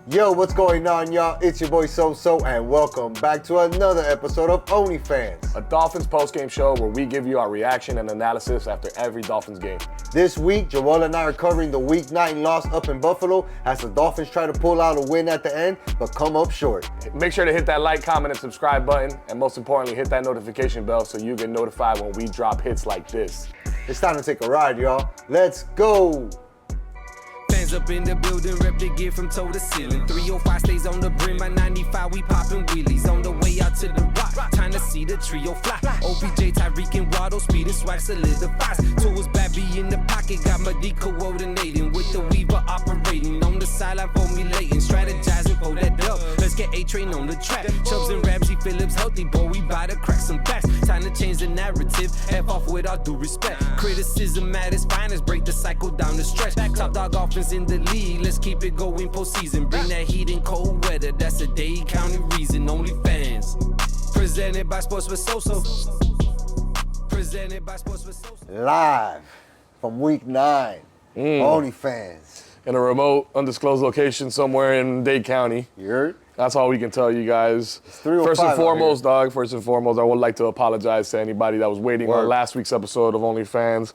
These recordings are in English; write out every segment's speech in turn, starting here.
Yo, what's going on, y'all? It's your boy SoSo, and welcome back to another episode of OnlyFans, a Dolphins post-game show where we give you our reaction and analysis after every Dolphins game. This week, Joel and I are covering the Week 9 loss up in Buffalo as the Dolphins try to pull out a win at the end, but come up short. Make sure to hit that like, comment, and subscribe button, and most importantly, hit that notification bell so you get notified when we drop hits like this. It's time to take a ride, y'all. Let's go! Fans up in the building, rep the gear from toe to ceiling. 305 stays on the brim, by 95 we popping wheelies. On the way out to the rock, time to see the trio fly. OBJ, Tyreek, and Waddle, speed and swag solidifies. Tools, Babby in the pocket, got my D coordinating. With the Weaver operating, on the sideline formulating. Strategizing for that dub, let's get A-Train on the track. Chubbs and Ramsey, Phillips healthy, boy, we bout to crack some backs. Time to change the narrative, F off with all due respect. Criticism at its finest, break the cycle down the stretch. Top dog offense in the league, let's keep it going postseason. Bring that heat in cold weather, that's a Dade County reason. OnlyFans, presented by Sports with SoSo. Presented by Sports with SoSo. Live from Week 9, OnlyFans. In a remote, undisclosed location somewhere in Dade County. You heard? That's all we can tell you guys. First and foremost, I would like to apologize to anybody that was waiting on last week's episode of OnlyFans.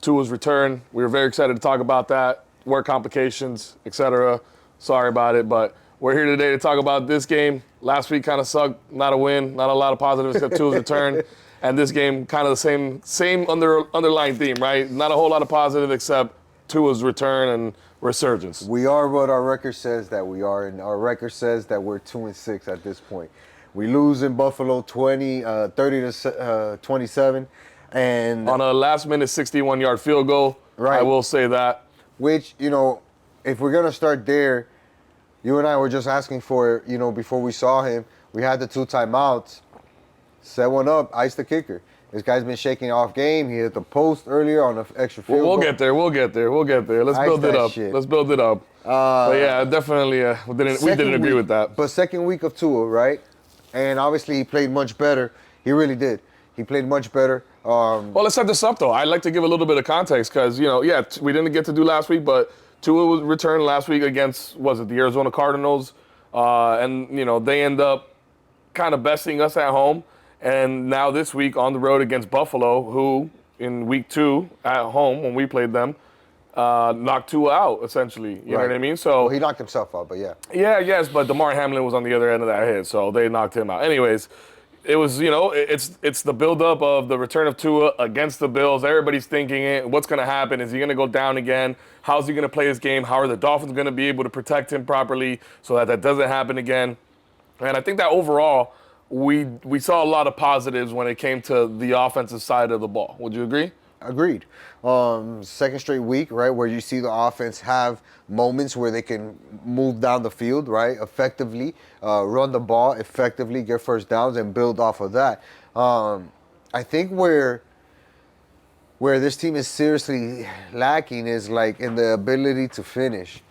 Tua's return. We were very excited to talk about that. Work complications, etc. Sorry about it, but we're here today to talk about this game. Last week kind of sucked. Not a win. Not a lot of positives except Tua's return. And this game kind of the same underlying theme, right? Not a whole lot of positive except Tua's return and resurgence. We are what our record says that we are, and our record says that we're 2-6 at this point. We lose in Buffalo 30 to 27. And on a last-minute 61-yard field goal, right. I will say that. Which, if we're going to start there, you and I were just asking for, before we saw him, we had the 2 timeouts, set one up, ice the kicker. This guy's been shaking off game. He hit the post earlier on an extra field goal. We'll get there. Let's build it up. But yeah, definitely we didn't agree with that. But second week of Tua, right? And obviously he played much better. He really did. He played much better. Well, let's set this up, though. I'd like to give a little bit of context because, we didn't get to do last week, but Tua was returned last week against, the Arizona Cardinals? And, they end up kind of besting us at home. And now this week on the road against Buffalo, who in week 2 at home when we played them, knocked Tua out, essentially. You know what I mean? So he knocked himself out, but yeah. Yeah, yes, but DeMar Hamlin was on the other end of that hit, so they knocked him out. Anyways, it was, it's the buildup of the return of Tua against the Bills. Everybody's thinking it. What's going to happen? Is he going to go down again? How's he going to play his game? How are the Dolphins going to be able to protect him properly so that doesn't happen again? And I think that overall, we saw a lot of positives when it came to the offensive side of the ball. Would you agree? Agreed. Second straight week, right, where you see the offense have moments where they can move down the field, right, effectively, run the ball effectively, get first downs, and build off of that. I think where this team is seriously lacking is like in the ability to finish,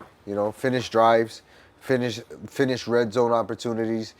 finish drives, finish red zone opportunities,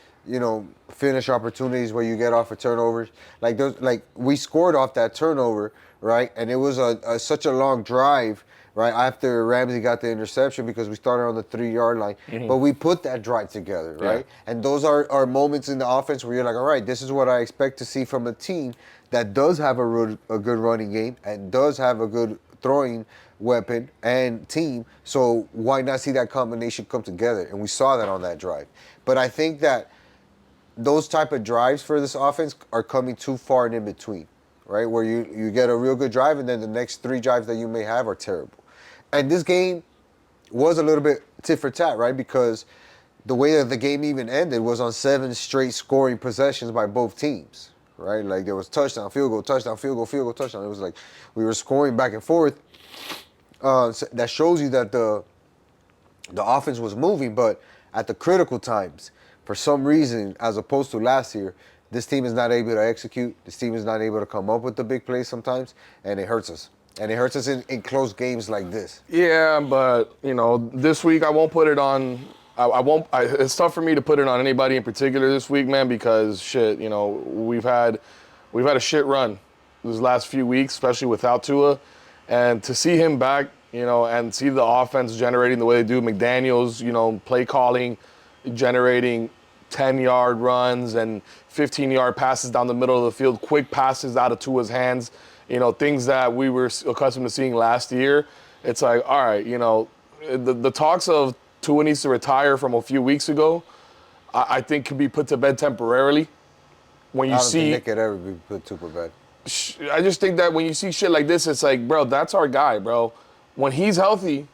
finish opportunities where you get off of turnovers. Like we scored off that turnover, right? And it was such a long drive, right, after Ramsey got the interception because we started on the 3-yard line. Mm-hmm. But we put that drive together, right? Yeah. And those are moments in the offense where you're like, all right, this is what I expect to see from a team that does have a good running game and does have a good throwing weapon and team. So why not see that combination come together? And we saw that on that drive. But I think that those type of drives for this offense are coming too far and in between, right? Where you get a real good drive and then the next 3 drives that you may have are terrible. And this game was a little bit tit for tat, right? Because the way that the game even ended was on 7 straight scoring possessions by both teams, right? Like there was touchdown, field goal, touchdown, field goal, field goal, touchdown. It was like we were scoring back and forth. So that shows you that the offense was moving, but at the critical times, for some reason, as opposed to last year, this team is not able to execute. This team is not able to come up with the big plays sometimes, and it hurts us. And it hurts us in close games like this. Yeah, but, this week I won't put it on it's tough for me to put it on anybody in particular this week, man, because shit, we've had a shit run these last few weeks, especially without Tua. And to see him back and see the offense generating the way they do. McDaniels, play calling, generating 10-yard runs and 15-yard passes down the middle of the field, quick passes out of Tua's hands, things that we were accustomed to seeing last year. It's like, all right, the talks of Tua needs to retire from a few weeks ago, I think can be put to bed temporarily. When you I don't think they could ever be put to bed. I just think that when you see shit like this, it's like, bro, that's our guy, bro. When he's healthy,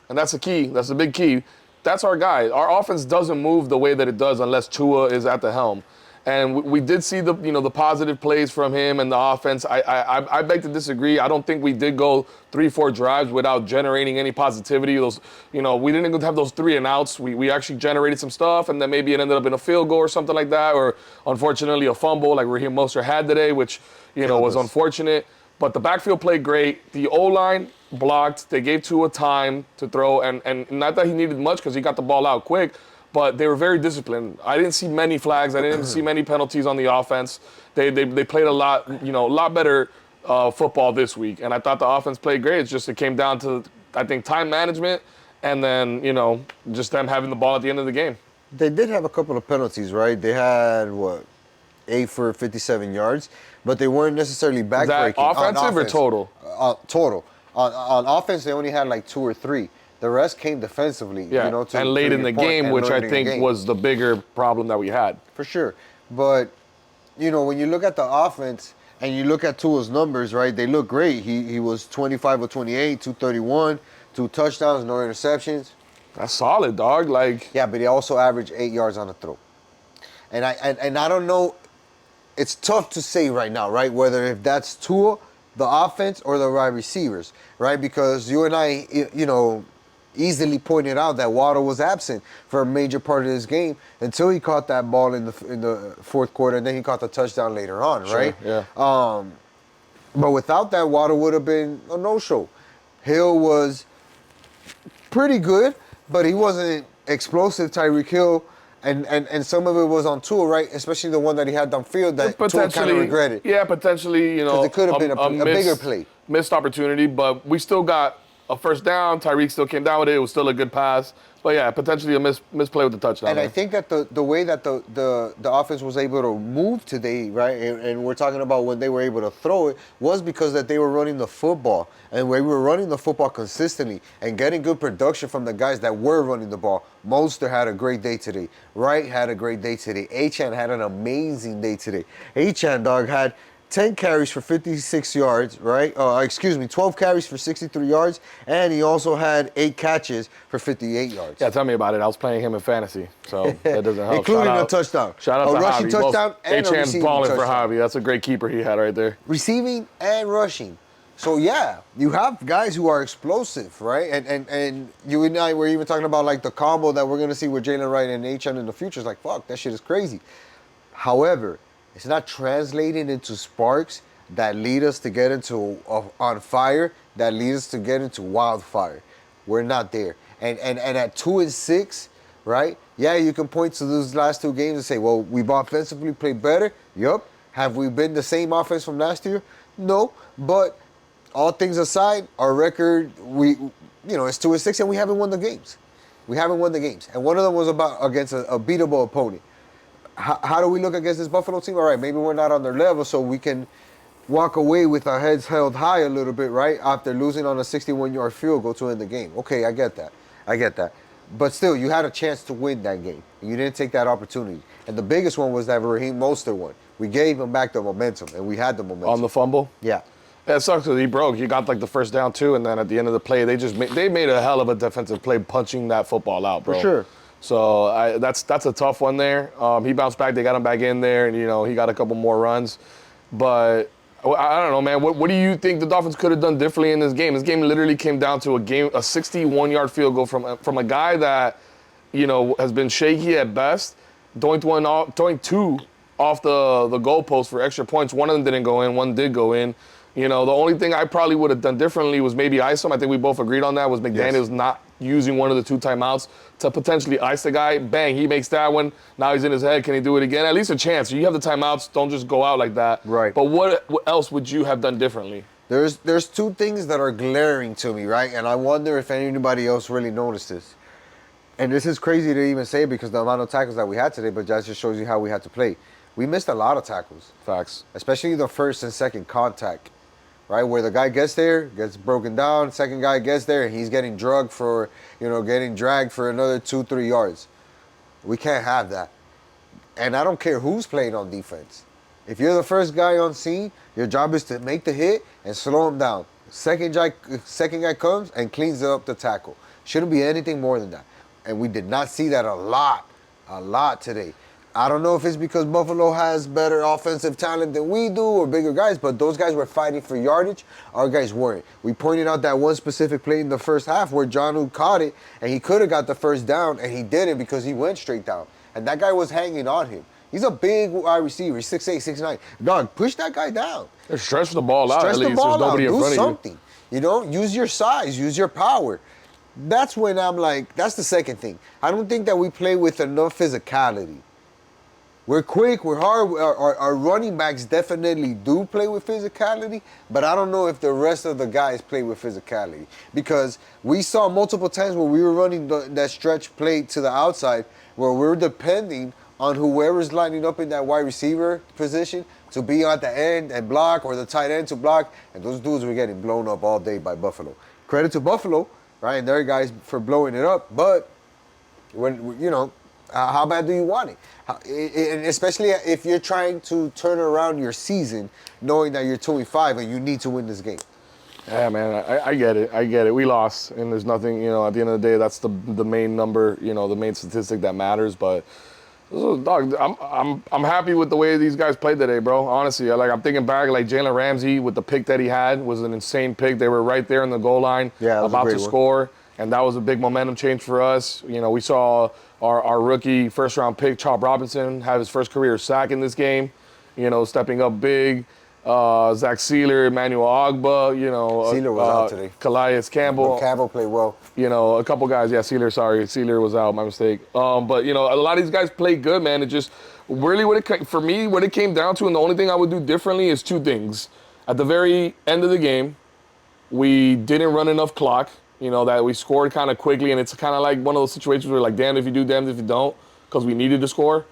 and that's the key, that's the big key, that's our guy. Our offense doesn't move the way that it does unless Tua is at the helm. And we did see the positive plays from him and the offense. I beg to disagree. I don't think we did go 3-4 drives without generating any positivity. Those, we didn't have those 3 and outs. We actually generated some stuff, and then maybe it ended up in a field goal or something like that, or unfortunately a fumble like Raheem Mostert had today, which was unfortunate. But the backfield played great. The O-line blocked. They gave Tua time to throw, and not that he needed much because he got the ball out quick, but they were very disciplined. I didn't see many flags. I didn't see many penalties on the offense. They played a lot better football this week, and I thought the offense played great. It's just it came down to, I think, time management and then, just them having the ball at the end of the game. They did have a couple of penalties, right? They had, 8 for 57 yards, but they weren't necessarily backbreaking. Is that offensive or total? Total. On offense, they only had like 2 or 3. The rest came defensively. Yeah, and late in the game, which I think was the bigger problem that we had. For sure. But, when you look at the offense and you look at Tua's numbers, right, they look great. He was 25 of 28, 231, 2 touchdowns, no interceptions. That's solid, dog. Yeah, but he also averaged 8 yards on the throw. And I don't know, it's tough to say right now, right, whether if that's Tua, the offense, or the wide receivers, right? Because you and I, easily pointed out that Waddle was absent for a major part of this game until he caught that ball in the fourth quarter, and then he caught the touchdown later on, right? Yeah. But without that, Waddle would have been a no-show. Hill was pretty good, but he wasn't explosive. Tyreek Hill, and some of it was on Tua, right? Especially the one that he had downfield that Tua kind of regretted. Yeah, potentially, because it could have been a bigger play. Missed opportunity, but we still got a first down. Tyreek still came down with it. It was still a good pass. But yeah, potentially a misplay with the touchdown. And I think that the way that the offense was able to move today, right, and we're talking about when they were able to throw it, was because that they were running the football. And we were running the football consistently and getting good production from the guys that were running the ball. Mostert had a great day today. Wright had a great day today. Achane had an amazing day today. Achane, dog, had 10 carries for 56 yards, right? 12 carries for 63 yards, and he also had 8 catches for 58 yards. Yeah, tell me about it. I was playing him in fantasy, so that doesn't help. Including a touchdown. Shout out to rushing Javi. touchdown and a receiving balling touchdown. For Javi. That's a great keeper he had right there. Receiving and rushing. So, yeah, you have guys who are explosive, right? And you and I were even talking about, like, the combo that we're going to see with Jalen Wright and Achane in the future. It's like, fuck, that shit is crazy. However, it's not translating into sparks that lead us to get into on fire, that lead us to get into wildfire. We're not there. And at 2-6, right? Yeah, you can point to those last 2 games and say, well, we've offensively played better. Yup. Have we been the same offense from last year? No. But all things aside, our record, it's 2-6, and we haven't won the games. We haven't won the games. And one of them was against a beatable opponent. How do we look against this Buffalo team? All right, maybe we're not on their level, so we can walk away with our heads held high a little bit, right? After losing on a 61-yard field goal to end the game. Okay, I get that. But still, you had a chance to win that game, and you didn't take that opportunity. And the biggest one was that Raheem Mostert one. We gave him back the momentum, and we had the momentum. On the fumble? Yeah. Yeah, it sucks because he broke. He got like the first down too, and then at the end of the play, they made a hell of a defensive play punching that football out, bro. For sure. So that's a tough one there. He bounced back. They got him back in there, and he got a couple more runs. But I don't know, man. What do you think the Dolphins could have done differently in this game? This game literally came down to a 61-yard field goal from a guy that has been shaky at best, throwing 2 off the goalpost for extra points. One of them didn't go in. One did go in. The only thing I probably would have done differently was maybe ice him. I think we both agreed on that. Was McDaniels not using one of the 2 timeouts to potentially ice the guy. Bang, he makes that one. Now he's in his head. Can he do it again? At least a chance. You have the timeouts. Don't just go out like that. Right. But what else would you have done differently? There's two things that are glaring to me, right? And I wonder if anybody else really noticed this. And this is crazy to even say because the amount of tackles that we had today, but that just shows you how we had to play. We missed a lot of tackles. Facts. Especially the first and second contact, right? Where the guy gets there, gets broken down, second guy gets there, and he's getting dragged for another 2-3 yards. We can't have that. And I don't care who's playing on defense. If you're the first guy on scene, your job is to make the hit and slow him down. Second guy comes and cleans up the tackle. Shouldn't be anything more than that. And we did not see that a lot today. I don't know if it's because Buffalo has better offensive talent than we do or bigger guys, but those guys were fighting for yardage. Our guys weren't. We pointed out that one specific play in the first half where Jonnu caught it, and he could have got the first down, and he didn't because he went straight down. And that guy was hanging on him. He's a big wide receiver. He's 6'8", 6'9". Dog, push that guy down. Stretch the ball out at least. Stretch the ball out. Do something. You know, use your size, use your power. That's when I'm like, that's the second thing. I don't think that we play with enough physicality. We're quick, we're hard. Our running backs definitely do play with physicality, but I don't know if the rest of the guys play with physicality. Because we saw multiple times where we were running that stretch play to the outside where we're depending on whoever's lining up in that wide receiver position to be at the end and block, or the tight end to block, and those dudes were getting blown up all day by Buffalo. Credit to Buffalo, right, and their guys for blowing it up, but when how bad do you want it? And especially if you're trying to turn around your season, knowing that you're 2-5 and you need to win this game. Yeah, man, I get it. We lost, and there's nothing, at the end of the day, that's the main number, the main statistic that matters. But dog, I'm happy with the way these guys played today, bro. Honestly, I'm thinking back, like Jalen Ramsey with the pick that he had was an insane pick. They were right there in the goal line, about to score, and that was a big momentum change for us. We saw our rookie first-round pick, Chop Robinson, have his first career sack in this game, stepping up big. Zach Sealer, Emmanuel Ogba, Sealer was out today. Calais Campbell. Campbell played well. A couple guys. Yeah, Sealer was out, my mistake. But, a lot of these guys played good, man. It just really, what it came down to, and the only thing I would do differently is two things. At the very end of the game, we didn't run enough clock, that we scored kind of quickly, and it's kind of like one of those situations where, like, damned if you do, damned if you don't, because we needed to score.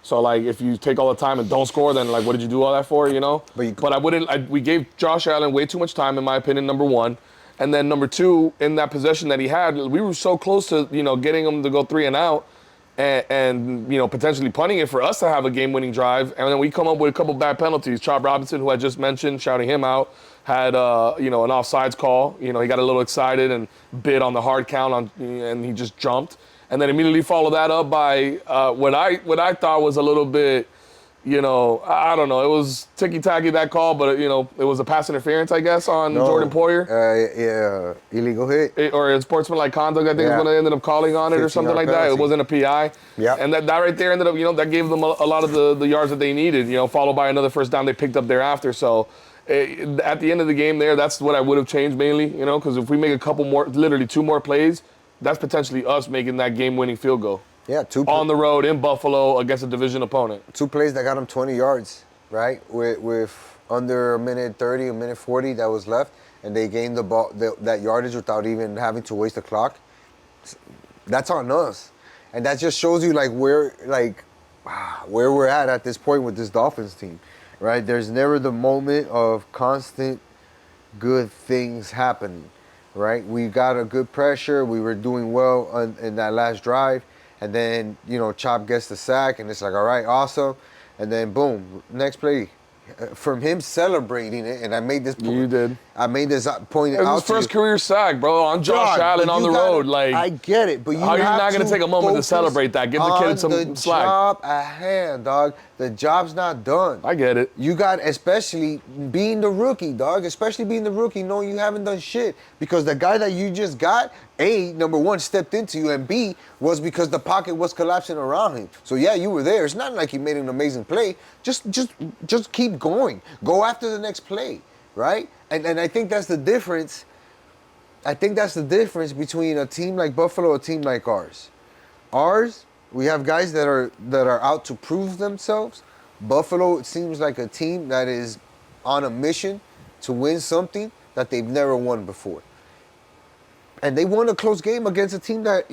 So, like, if you take all the time and don't score, then, like, what did you do all that for, But we gave Josh Allen way too much time, in my opinion, number one. And then number two, in that possession that he had, we were so close to, getting him to go 3 and out and potentially punting it for us to have a game-winning drive. And then we come up with a couple bad penalties. Chop Robinson, who I just mentioned, shouting him out, had, an offsides call. He got a little excited and bid on the hard count, and he just jumped. And then immediately follow that up by what I thought was a little bit, I don't know. It was ticky-tacky, that call, but, it was a pass interference, I guess, on Jordan Poyer. Illegal hit. Or sportsmanlike conduct, I think is what I ended up calling on it or something like that. It wasn't a PI. Yeah. And that right there ended up, that gave them a lot of the yards that they needed, followed by another first down they picked up thereafter. So at the end of the game there, that's what I would have changed mainly, because if we make a couple more, literally 2 more plays, that's potentially us making that game-winning field goal. Yeah, on the road in Buffalo against a division opponent. 2 plays that got them 20 yards, right? With under a minute 30, a minute 40 that was left, and they gained the ball, that yardage without even having to waste the clock. That's on us, and that just shows you where we're at this point with this Dolphins team, right? There's never the moment of constant good things happening. Right, we got a good pressure. We were doing well in that last drive, and then Chop gets the sack, and it's like, all right, awesome, and then boom, next play, from him celebrating it, and I made this point. You did. I made this point out. It was his first career sack, bro, on Josh Allen on the road. I get it, but how are you not going to take a moment to celebrate that? Give the kid some slack. Job at hand, dog. The job's not done. I get it. You got, especially being the rookie, dog. Especially being the rookie, knowing you haven't done shit. Because the guy that you just got, A, number one, stepped into you, and B, was because the pocket was collapsing around him. So yeah, you were there. It's not like you made an amazing play. Just keep going. Go after the next play, right? And I think that's the difference. I think that's the difference between a team like Buffalo, a team like ours. Ours, we have guys that are out to prove themselves. Buffalo, it seems like a team that is on a mission to win something that they've never won before. And they won a close game against a team that,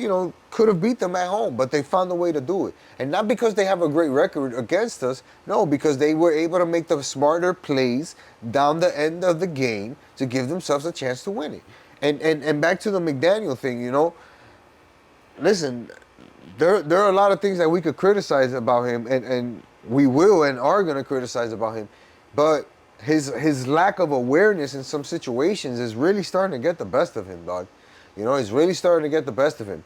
could have beat them at home, but they found a way to do it. And not because they have a great record against us, no, because they were able to make the smarter plays down the end of the game to give themselves a chance to win it. And back to the McDaniel thing, listen, there are a lot of things that we could criticize about him, and we will and are going to criticize about him. But his lack of awareness in some situations is really starting to get the best of him, dog. He's really starting to get the best of him.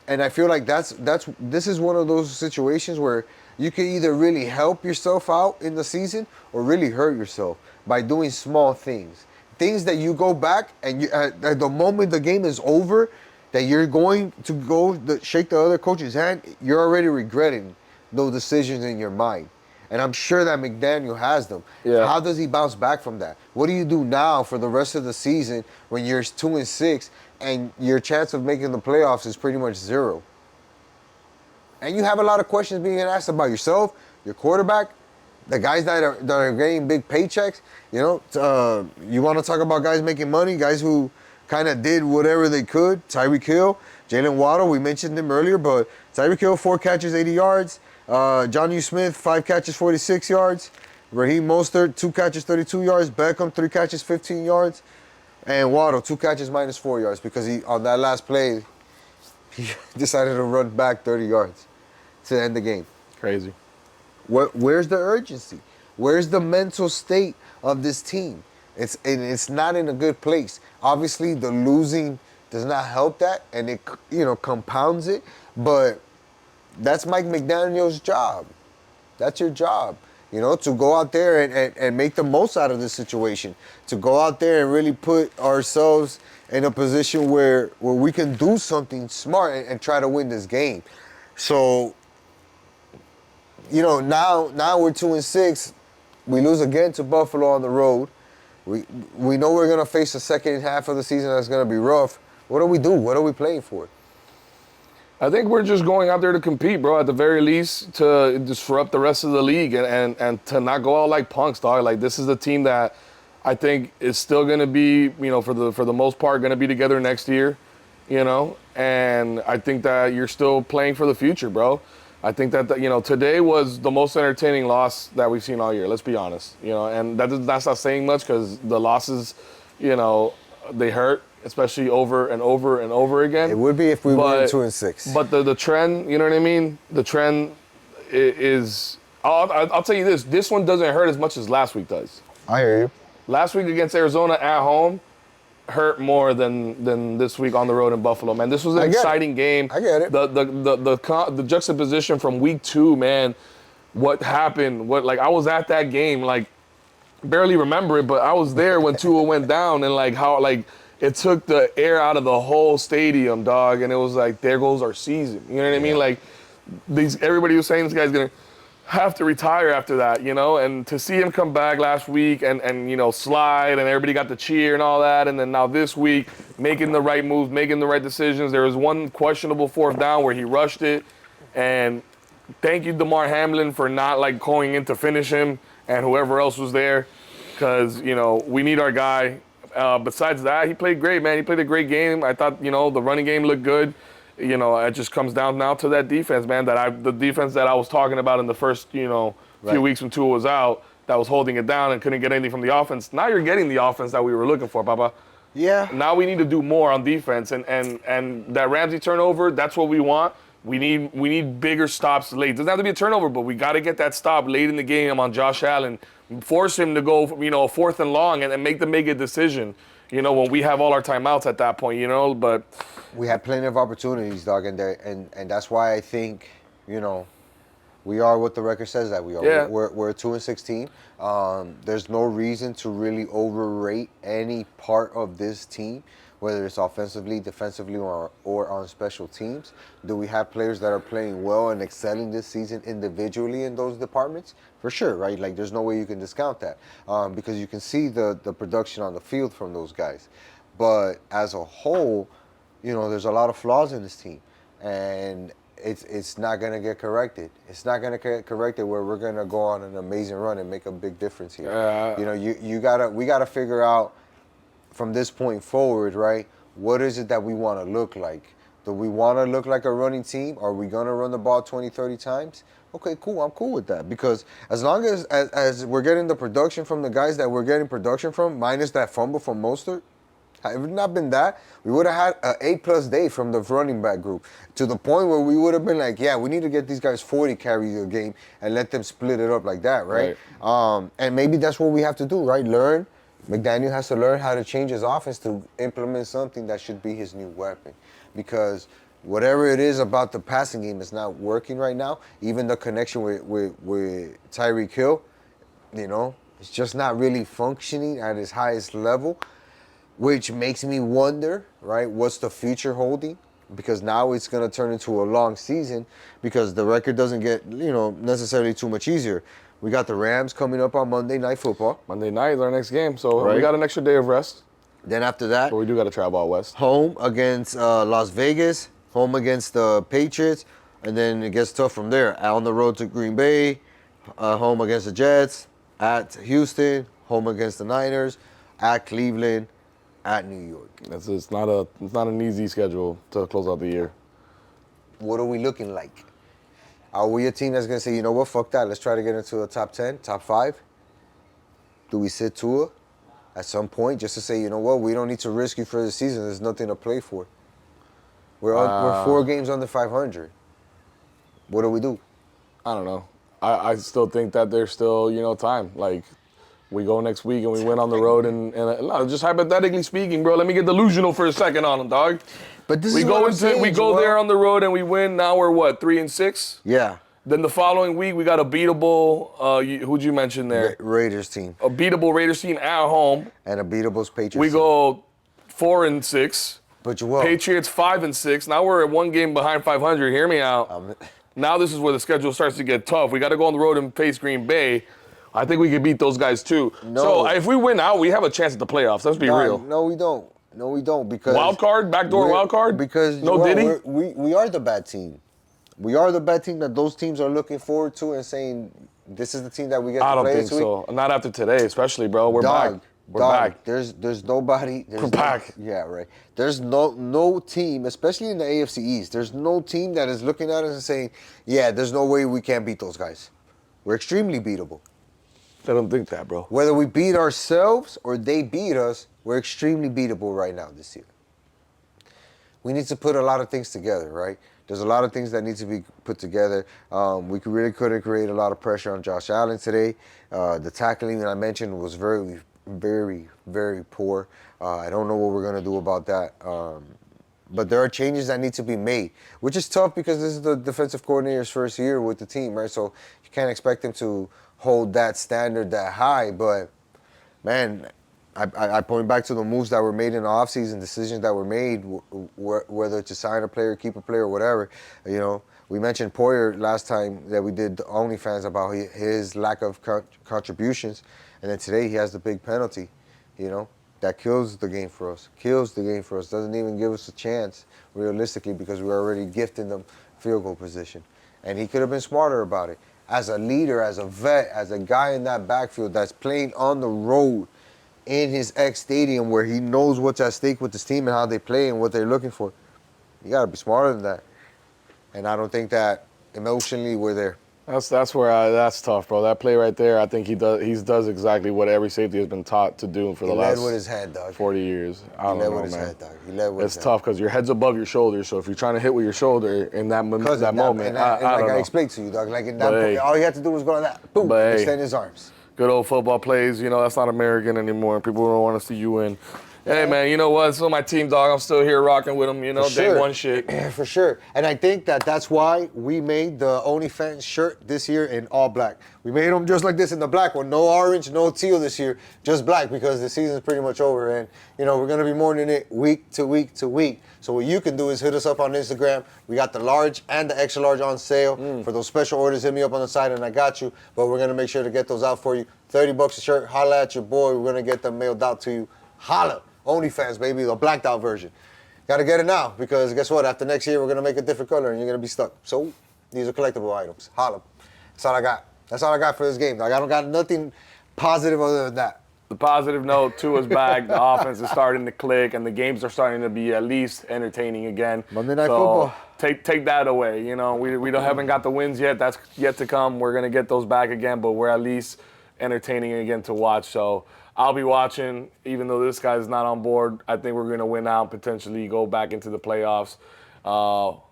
And I feel like this is one of those situations where you can either really help yourself out in the season or really hurt yourself by doing small things. Things that you go back and at the moment the game is over, that you're going to go shake the other coach's hand, you're already regretting those decisions in your mind. And I'm sure that McDaniel has them. Yeah. How does he bounce back from that? What do you do now for the rest of the season when you're 2-6 and your chance of making the playoffs is pretty much zero? And you have a lot of questions being asked about yourself, your quarterback, the guys that are getting big paychecks. You want to talk about guys making money, guys who kind of did whatever they could. Tyreek Hill, Jalen Waddle, we mentioned him earlier, but Tyreek Hill, 4 catches, 80 yards. Jonnu Smith, 5 catches, 46 yards. Raheem Mostert, 2 catches, 32 yards. Beckham, 3 catches, 15 yards. And Waddle, 2 catches, -4 yards, because on that last play, he decided to run back 30 yards to end the game. Crazy. Where's the urgency? Where's the mental state of this team? It's not in a good place. Obviously, the losing does not help that, and it compounds it. But that's Mike McDaniel's job. That's your job, to go out there and make the most out of this situation. To go out there and really put ourselves in a position where we can do something smart and try to win this game. So, now we're 2-6. We lose again to Buffalo on the road. We know we're going to face the second half of the season that's going to be rough. What do we do? What are we playing for? I think we're just going out there to compete, bro, at the very least, to disrupt the rest of the league and to not go out like punks, dog. Like, this is a team that I think is still going to be, for the most part, going to be together next year, and I think that you're still playing for the future, bro. I think that, today was the most entertaining loss that we've seen all year, let's be honest, and that's not saying much because the losses, they hurt, especially over and over and over again. It would be if we were 2-6. But the trend, you know what I mean? The trend is, I'll tell you this one doesn't hurt as much as last week does. I hear you. Last week against Arizona at home hurt more than this week on the road in Buffalo, man. This was an exciting game. I get it. The juxtaposition from week 2, man, what happened, I was at that game, barely remember it, but I was there when Tua went down and how it took the air out of the whole stadium, dog, and it was there goes our season. You know what I mean? Everybody was saying this guy's gonna have to retire after that, and to see him come back last week and slide and everybody got the cheer and all that, and then now this week making the right moves, making the right decisions. There was one questionable 4th down where he rushed it, and thank you, DeMar Hamlin, for not going in to finish him and whoever else was there, because we need our guy. Besides that, he played great, man. He played a great game. I thought, the running game looked good. It just comes down now to that defense, man. The defense that I was talking about in the first, few weeks when Tua was out, that was holding it down and couldn't get anything from the offense. Now you're getting the offense that we were looking for, Papa. Yeah. Now we need to do more on defense, and that Ramsey turnover, that's what we want. We need bigger stops late. It doesn't have to be a turnover, but we got to get that stop late in the game on Josh Allen. Force him to go, 4th and long and make them make a decision, when we have all our timeouts at that point, but we had plenty of opportunities, dog, and that's why I think, we are what the record says that we are. Yeah. We're a 2-6 team. There's no reason to really overrate any part of this team, whether it's offensively, defensively, or on special teams. Do we have players that are playing well and excelling this season individually in those departments? For sure, right? There's no way you can discount that because you can see the production on the field from those guys. But as a whole, there's a lot of flaws in this team. And it's not gonna get corrected. It's not gonna get corrected where we're gonna go on an amazing run and make a big difference here. We gotta figure out from this point forward, right? What is it that we want to look like? Do we want to look like a running team? Are we gonna run the ball 20, 30 times? Okay, cool. I'm cool with that because as long as we're getting the production from the guys that we're getting production from, minus that fumble from Mostert. Had it not been that, we would have had an A+ day from the running back group to the point where we would have been like, yeah, we need to get these guys 40 carries a game and let them split it up like that, right? And maybe that's what we have to do, right? McDaniel has to learn how to change his offense to implement something that should be his new weapon because whatever it is about the passing game is not working right now. Even the connection with Tyreek Hill, it's just not really functioning at its highest level. Which makes me wonder, right, what's the future holding? Because now it's going to turn into a long season because the record doesn't get, necessarily too much easier. We got the Rams coming up on Monday Night Football. Monday night is our next game, so we got an extra day of rest. Then after that, but we do got to travel out west. Home against Las Vegas, home against the Patriots, and then it gets tough from there. On the road to Green Bay, home against the Jets, at Houston, home against the Niners, at Cleveland, at New York. It's not an easy schedule to close out the year. What are we looking like? Are we a team that's going to say, you know what, fuck that, let's try to get into the top 10, top 5? Do we sit Tua at some point just to say, you know what, we don't need to risk you for the season, there's nothing to play for? We're 4 games under 500. What do we do? I don't know. I still think that there's still, time. Like, we go next week and we win on the road and just hypothetically speaking, bro. Let me get delusional for a second on them, dog. But we go there on the road and we win. Now we're what, 3-6? Yeah. Then the following week we got a beatable. Who'd you mention there? Raiders team. A beatable Raiders team at home. And a beatable Patriots. We go 4-6. But you will. Patriots 5-6. Now we're at 1 game behind 500. Hear me out. Now this is where the schedule starts to get tough. We got to go on the road and face Green Bay. I think we could beat those guys too. No. So if we win out, we have a chance at the playoffs. Let's be real. No, we don't. No, we don't. Because wild card, backdoor wild card. Because we are the bad team. We are the bad team that those teams are looking forward to and saying, this is the team that we get to play. I don't think this week. so. Not after today, especially, bro. We're back. We're back. There's nobody. We're back. Yeah, right. There's no team, especially in the AFC East. There's no team that is looking at us and saying, yeah, there's no way we can't beat those guys. We're extremely beatable. I don't think that, bro. Whether we beat ourselves or they beat us, we're extremely beatable right now this year. We need to put a lot of things together, right? There's a lot of things that need to be put together. We really couldn't create a lot of pressure on Josh Allen today. The tackling that I mentioned was very, very, very poor. I don't know what we're going to do about that. But there are changes that need to be made, which is tough because this is the defensive coordinator's first year with the team, right? So you can't expect him to hold that standard that high. But, man, I point back to the moves that were made in the offseason, decisions that were made, whether to sign a player, keep a player, or whatever. We mentioned Poyer last time that we did the OnlyFans about his lack of contributions. And then today he has the big penalty, that kills the game for us, doesn't even give us a chance realistically because we're already gifting them field goal position. And he could have been smarter about it. As a leader, as a vet, as a guy in that backfield that's playing on the road in his ex-stadium where he knows what's at stake with his team and how they play and what they're looking for, you got to be smarter than that. And I don't think that emotionally we're there. That's where that's tough, bro. That play right there, I think he does exactly what every safety has been taught to do for the last led with his head, dog. 40 years. I don't know, man. He led with his head, dog. It's tough because your head's above your shoulder, so if you're trying to hit with your shoulder in that moment, I don't know. Explained to you, dog. Like in that point, all you had to do was go like that, boom, extend his arms. Good old football plays, that's not American anymore. People don't want to see you win. Hey, man, you know what? It's still my team, dog. I'm still here rocking with them, day one shit. For sure. And I think that's why we made the OnlyFans shirt this year in all black. We made them just like this in the black one. No orange, no teal this year, just black because the season's pretty much over. And, we're going to be mourning it week to week to week. So what you can do is hit us up on Instagram. We got the large and the extra large on sale. For those special orders, hit me up on the side and I got you. But we're going to make sure to get those out for you. $30 a shirt. Holla at your boy. We're going to get them mailed out to you. Holla. OnlyFans, baby, the blacked out version. Got to get it now because guess what? After next year, we're going to make a different color and you're going to be stuck. So these are collectible items. Holla. That's all I got. That's all I got for this game. Like, I don't got nothing positive other than that. The positive note, Tua's back. The offense is starting to click, and the games are starting to be at least entertaining again. Monday Night Football. Take that away. You know, we haven't got the wins yet. That's yet to come. We're gonna get those back again, but we're at least entertaining again to watch. So I'll be watching, even though this guy's not on board. I think we're gonna win out, potentially go back into the playoffs.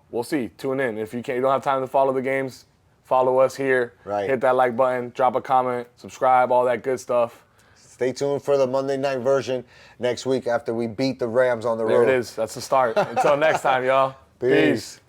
We'll see. Tune in. If you don't have time to follow the games, follow us here. Right. Hit that like button. Drop a comment. Subscribe. All that good stuff. Stay tuned for the Monday night version next week after we beat the Rams on the road. There it is. That's the start. Until next time, y'all. Peace.